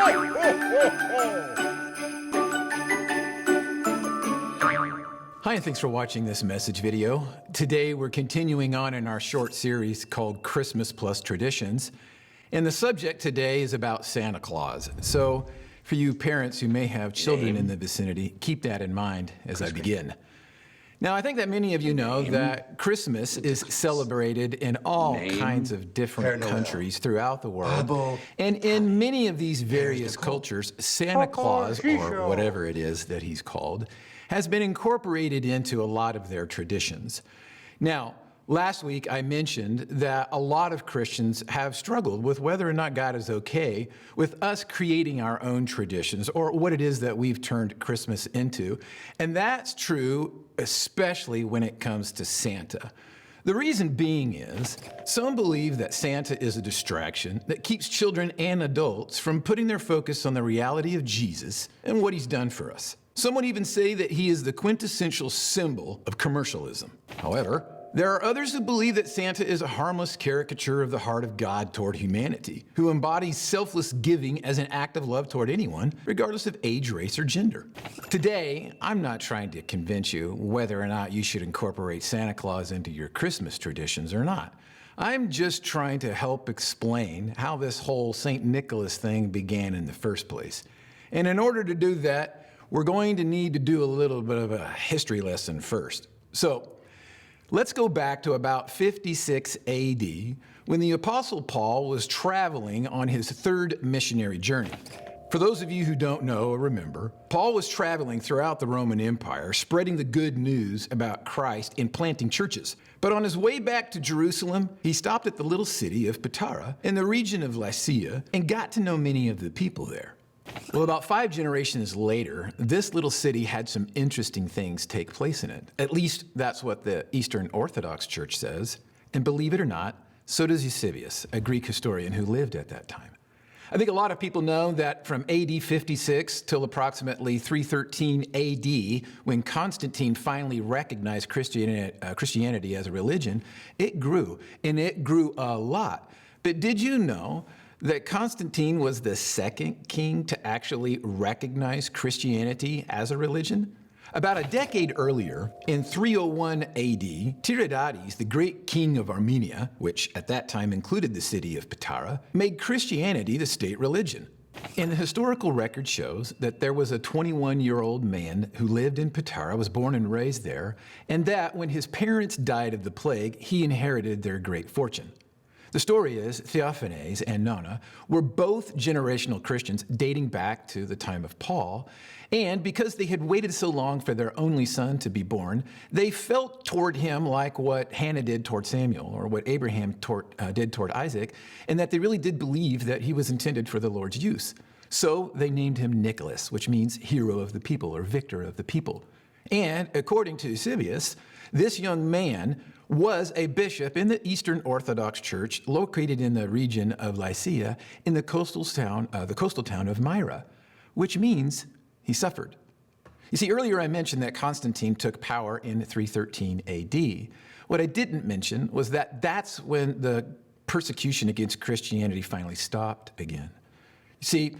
Hi, and thanks for watching this message video. Today we're continuing on in our short series called Christmas Plus Traditions. And the subject today is about Santa Claus. So for you parents who may have children in the vicinity, keep that in mind as I begin. Now, I think that many of you know that Christmas is celebrated in all kinds of different countries throughout the world. And in many of these various cultures, Santa Claus, or whatever it is that he's called, has been incorporated into a lot of their traditions. Now, last week I mentioned that a lot of Christians have struggled with whether or not God is okay with us creating our own traditions or what it is that we've turned Christmas into. And that's true especially when it comes to Santa. The reason being is some believe that Santa is a distraction that keeps children and adults from putting their focus on the reality of Jesus and what he's done for us. Some would even say that he is the quintessential symbol of commercialism. However, there are others who believe that Santa is a harmless caricature of the heart of God toward humanity, who embodies selfless giving as an act of love toward anyone, regardless of age, race, or gender. Today, I'm not trying to convince you whether or not you should incorporate Santa Claus into your Christmas traditions or not. I'm just trying to help explain how this whole St. Nicholas thing began in the first place. And in order to do that, we're going to need to do a little bit of a history lesson first. So, let's go back to about 56 AD when the Apostle Paul was traveling on his third missionary journey. For those of you who don't know or remember, Paul was traveling throughout the Roman Empire, spreading the good news about Christ and planting churches. But on his way back to Jerusalem, he stopped at the little city of Patara in the region of Lycia and got to know many of the people there. Well, about 5 generations later, this little city had some interesting things take place in it. At least that's what the Eastern Orthodox Church says. And believe it or not, so does Eusebius, a Greek historian who lived at that time. I think a lot of people know that from AD 56 till approximately 313 AD, when Constantine finally recognized Christianity as a religion, it grew, and it grew a lot. But did you know that Constantine was the second king to actually recognize Christianity as a religion? About a decade earlier, in 301 AD, Tiridates, the great king of Armenia, which at that time included the city of Patara, made Christianity the state religion. And the historical record shows that there was a 21-year-old man who lived in Patara, was born and raised there, and that when his parents died of the plague, he inherited their great fortune. The story is Theophanes and Nona were both generational Christians dating back to the time of Paul, and because they had waited so long for their only son to be born, they felt toward him like what Hannah did toward Samuel or what Abraham did toward Isaac, and that they really did believe that he was intended for the Lord's use. So they named him Nicholas, which means hero of the people or victor of the people. And according to Eusebius, this young man was a bishop in the Eastern Orthodox Church located in the region of Lycia in the coastal town of Myra, which means he suffered. You see, earlier I mentioned that Constantine took power in 313 AD. What I didn't mention was that that's when the persecution against Christianity finally stopped again. You see,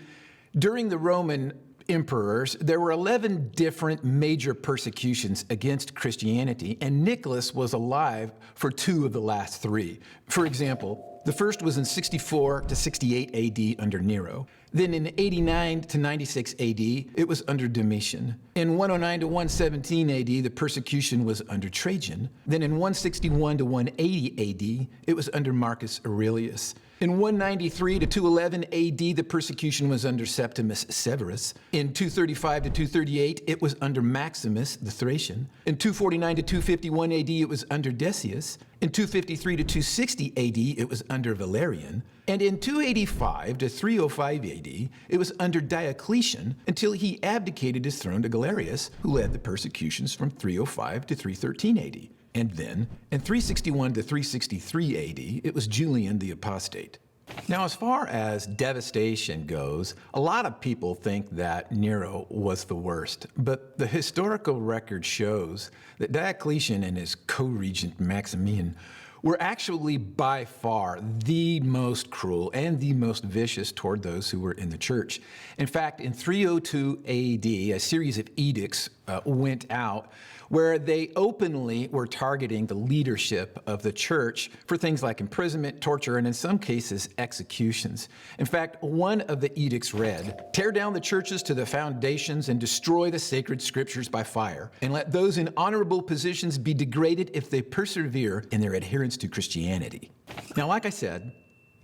during the Roman emperors, there were 11 different major persecutions against Christianity, and Nicholas was alive for 2 of the last 3. For example, the first was in 64 to 68 AD under Nero. Then in 89 to 96 AD, it was under Domitian. In 109 to 117 AD, the persecution was under Trajan. Then in 161 to 180 AD, it was under Marcus Aurelius. In 193 to 211 AD, the persecution was under Septimus Severus. In 235 to 238, it was under Maximus the Thracian. In 249 to 251 AD, it was under Decius. In 253 to 260 AD, it was under Valerian. And in 285 to 305 AD, it was under Diocletian until he abdicated his throne to Galerius, who led the persecutions from 305 to 313 AD. And then, in 361 to 363 AD, it was Julian the Apostate. Now, as far as devastation goes, a lot of people think that Nero was the worst, but the historical record shows that Diocletian and his co-regent Maximian were actually by far the most cruel and the most vicious toward those who were in the church. In fact, in 302 AD, a series of edicts went out where they openly were targeting the leadership of the church for things like imprisonment, torture, and in some cases, executions. In fact, one of the edicts read, "Tear down the churches to the foundations and destroy the sacred scriptures by fire, and let those in honorable positions be degraded if they persevere in their adherence to Christianity." Now, like I said,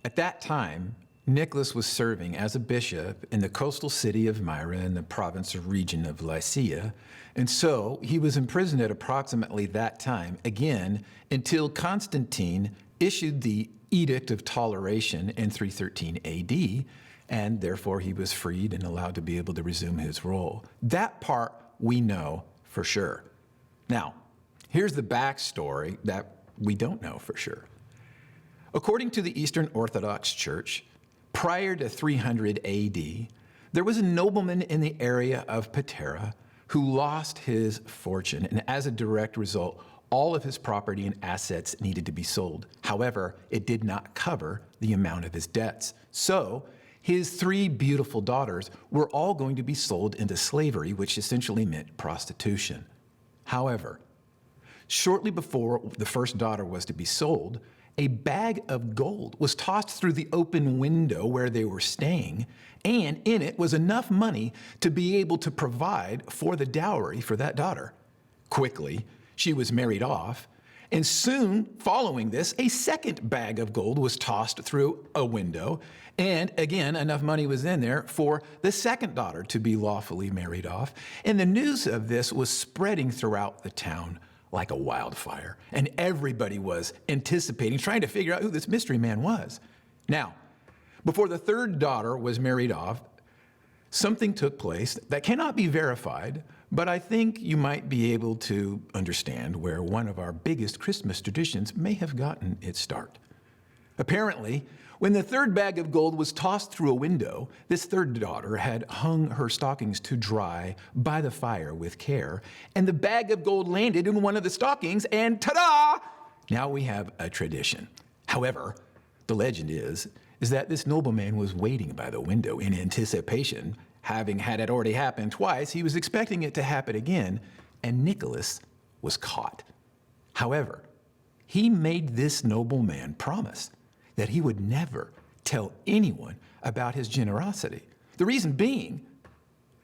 at that time, Nicholas was serving as a bishop in the coastal city of Myra in the province or region of Lycia, and so he was imprisoned at approximately that time, again, until Constantine issued the Edict of Toleration in 313 AD, and therefore he was freed and allowed to be able to resume his role. That part we know for sure. Now, here's the backstory that we don't know for sure. According to the Eastern Orthodox Church, prior to 300 AD, there was a nobleman in the area of Patara who lost his fortune, and as a direct result, all of his property and assets needed to be sold. However, it did not cover the amount of his debts. So his 3 beautiful daughters were all going to be sold into slavery, which essentially meant prostitution. However, shortly before the first daughter was to be sold, a bag of gold was tossed through the open window where they were staying, and in it was enough money to be able to provide for the dowry for that daughter. Quickly, she was married off, and soon following this, a second bag of gold was tossed through a window, and again, enough money was in there for the second daughter to be lawfully married off, and the news of this was spreading throughout the town like a wildfire, and everybody was anticipating, trying to figure out who this mystery man was. Now, before the third daughter was married off, something took place that cannot be verified, but I think you might be able to understand where one of our biggest Christmas traditions may have gotten its start. Apparently, when the third bag of gold was tossed through a window, this third daughter had hung her stockings to dry by the fire with care, and the bag of gold landed in one of the stockings, and ta-da! Now we have a tradition. However, the legend is that this nobleman was waiting by the window in anticipation. Having had it already happened twice, he was expecting it to happen again, and Nicholas was caught. However, he made this nobleman promise that he would never tell anyone about his generosity. The reason being,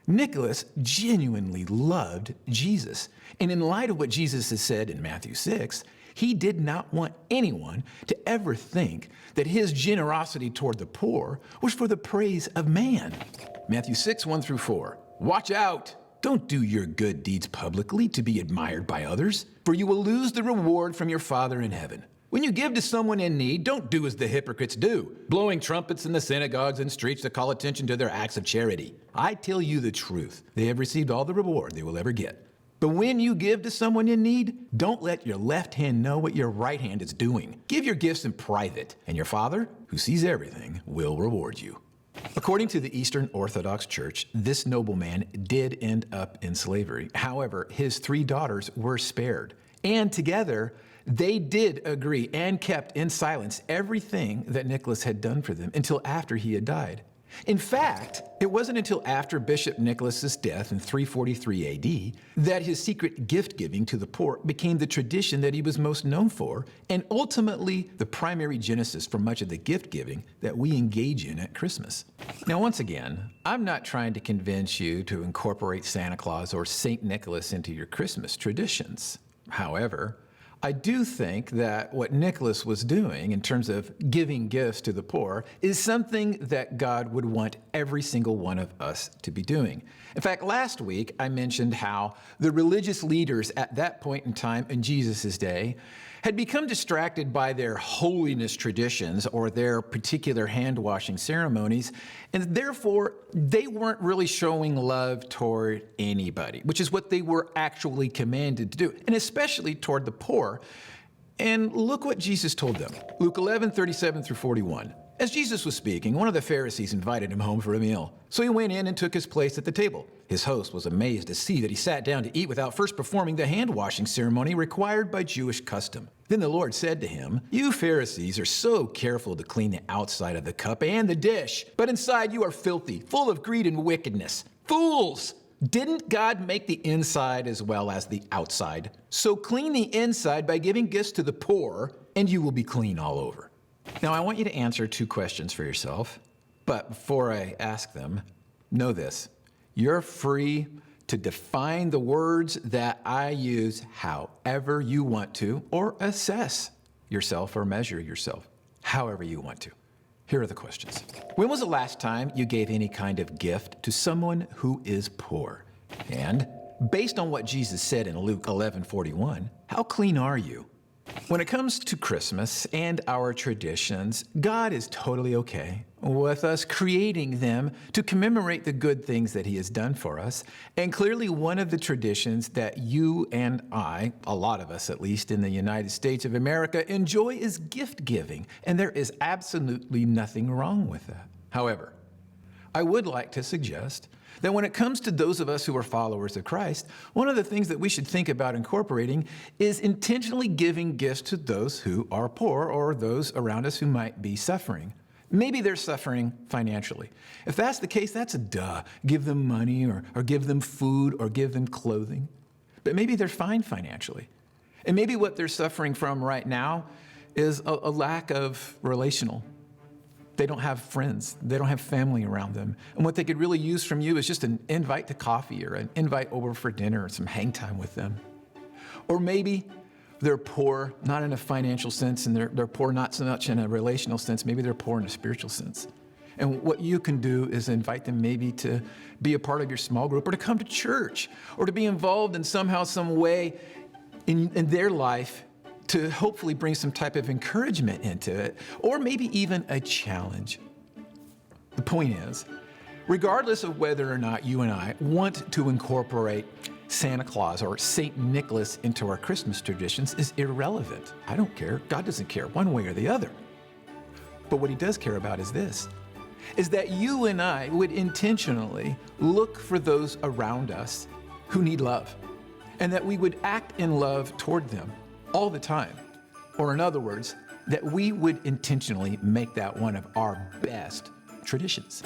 Nicholas genuinely loved Jesus. And in light of what Jesus has said in Matthew 6, he did not want anyone to ever think that his generosity toward the poor was for the praise of man. Matthew 6, 1 through 4. Watch out! Don't do your good deeds publicly to be admired by others, for you will lose the reward from your Father in heaven. When you give to someone in need, don't do as the hypocrites do, blowing trumpets in the synagogues and streets to call attention to their acts of charity. I tell you the truth, they have received all the reward they will ever get. But when you give to someone in need, don't let your left hand know what your right hand is doing. Give your gifts in private, and your Father, who sees everything, will reward you. According to the Eastern Orthodox Church, this nobleman did end up in slavery. However, his 3 daughters were spared, and together, they did agree and kept in silence everything that Nicholas had done for them until after he had died. In fact, it wasn't until after Bishop Nicholas's death in 343 AD that his secret gift giving to the poor became the tradition that he was most known for, and ultimately the primary genesis for much of the gift giving that we engage in at Christmas. Now, once again, I'm not trying to convince you to incorporate Santa Claus or St. Nicholas into your Christmas traditions. However, I do think that what Nicholas was doing in terms of giving gifts to the poor is something that God would want every single one of us to be doing. In fact, last week I mentioned how the religious leaders at that point in time in Jesus' day had become distracted by their holiness traditions or their particular hand-washing ceremonies, and therefore they weren't really showing love toward anybody, which is what they were actually commanded to do, and especially toward the poor. And look what Jesus told them. Luke 11, 37 through 41. As Jesus was speaking, one of the Pharisees invited him home for a meal. So he went in and took his place at the table. His host was amazed to see that he sat down to eat without first performing the hand-washing ceremony required by Jewish custom. Then the Lord said to him, "You Pharisees are so careful to clean the outside of the cup and the dish, but inside you are filthy, full of greed and wickedness. Fools! Didn't God make the inside as well as the outside? So clean the inside by giving gifts to the poor, and you will be clean all over." Now, I want you to answer two questions for yourself, but before I ask them, know this. You're free to define the words that I use however you want to, or assess yourself or measure yourself however you want to. Here are the questions. When was the last time you gave any kind of gift to someone who is poor? And based on what Jesus said in Luke 11:41, how clean are you? When it comes to Christmas and our traditions, God is totally okay with us creating them to commemorate the good things that He has done for us. And clearly one of the traditions that you and I, a lot of us at least in the United States of America, enjoy is gift giving. And there is absolutely nothing wrong with that. However, I would like to suggest that when it comes to those of us who are followers of Christ, one of the things that we should think about incorporating is intentionally giving gifts to those who are poor or those around us who might be suffering. Maybe they're suffering financially. If that's the case, that's a duh. Give them money or give them food or give them clothing. But maybe they're fine financially. And maybe what they're suffering from right now is a lack of relational. They don't have friends. They don't have family around them. And what they could really use from you is just an invite to coffee or an invite over for dinner or some hang time with them. Or maybe they're poor, not in a financial sense, and they're poor not so much in a relational sense. Maybe they're poor in a spiritual sense. And what you can do is invite them maybe to be a part of your small group or to come to church or to be involved in somehow, some way in their life to hopefully bring some type of encouragement into it, or maybe even a challenge. The point is, regardless of whether or not you and I want to incorporate Santa Claus or St. Nicholas into our Christmas traditions is irrelevant. I don't care. God doesn't care one way or the other. But what He does care about is this, is that you and I would intentionally look for those around us who need love, and that we would act in love toward them all the time. Or in other words, that we would intentionally make that one of our best traditions.